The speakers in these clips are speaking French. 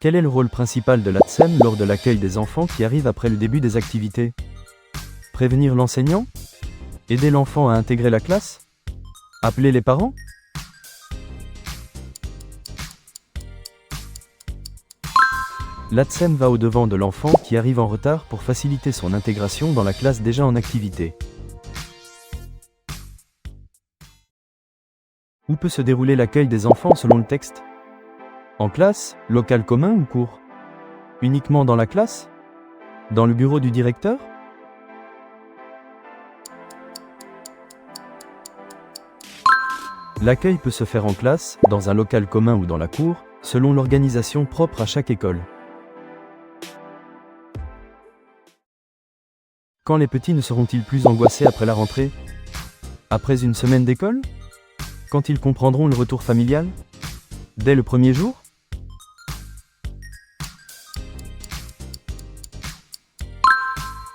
Quel est le rôle principal de l'ATSEM lors de l'accueil des enfants qui arrivent après le début des activités? Prévenir l'enseignant? Aider l'enfant à intégrer la classe? Appeler les parents? L'ATSEM va au-devant de l'enfant qui arrive en retard pour faciliter son intégration dans la classe déjà en activité. Où peut se dérouler l'accueil des enfants selon le texte? En classe, local commun ou cours? Uniquement dans la classe? Dans le bureau du directeur? L'accueil peut se faire en classe, dans un local commun ou dans la cour, selon l'organisation propre à chaque école. Quand les petits ne seront-ils plus angoissés après la rentrée? Après une semaine d'école? Quand ils comprendront le retour familial? Dès le premier jour?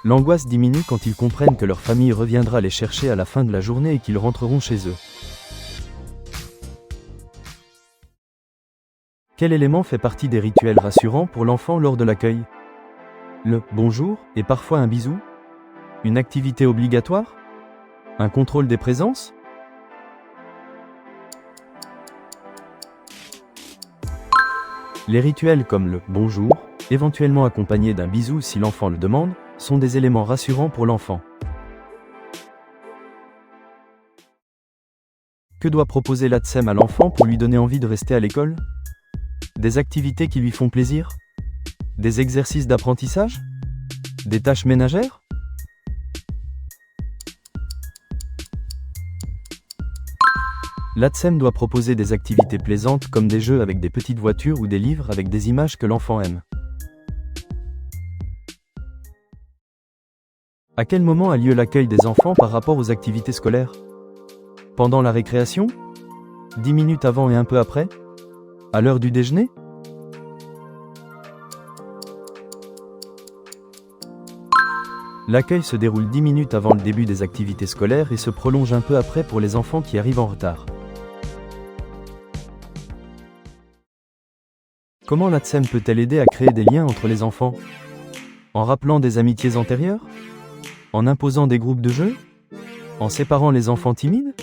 L'angoisse diminue quand ils comprennent que leur famille reviendra les chercher à la fin de la journée et qu'ils rentreront chez eux. Quel élément fait partie des rituels rassurants pour l'enfant lors de l'accueil? Le « bonjour » et parfois un bisou? Une activité obligatoire? Un contrôle des présences? Les rituels comme le « bonjour », éventuellement accompagnés d'un bisou si l'enfant le demande, sont des éléments rassurants pour l'enfant. Que doit proposer l'ATSEM à l'enfant pour lui donner envie de rester à l'école? Des activités qui lui font plaisir? Des exercices d'apprentissage? Des tâches ménagères? L'ATSEM doit proposer des activités plaisantes comme des jeux avec des petites voitures ou des livres avec des images que l'enfant aime. À quel moment a lieu l'accueil des enfants par rapport aux activités scolaires? Pendant la récréation? 10 minutes avant et un peu après? À l'heure du déjeuner? L'accueil se déroule 10 minutes avant le début des activités scolaires et se prolonge un peu après pour les enfants qui arrivent en retard. Comment l'ATSEM peut-elle aider à créer des liens entre les enfants? En rappelant des amitiés antérieures? En imposant des groupes de jeu? En séparant les enfants timides?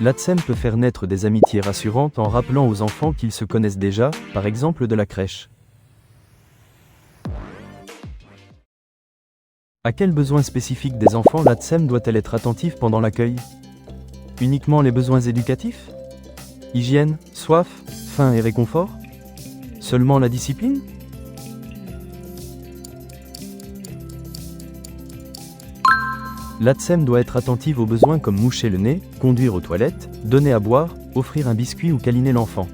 L'ATSEM peut faire naître des amitiés rassurantes en rappelant aux enfants qu'ils se connaissent déjà, par exemple de la crèche. À quels besoins spécifiques des enfants l'ATSEM doit-elle être attentive pendant l'accueil? Uniquement les besoins éducatifs? Hygiène, soif, faim et réconfort? Seulement la discipline? L'ATSEM doit être attentive aux besoins comme moucher le nez, conduire aux toilettes, donner à boire, offrir un biscuit ou câliner l'enfant.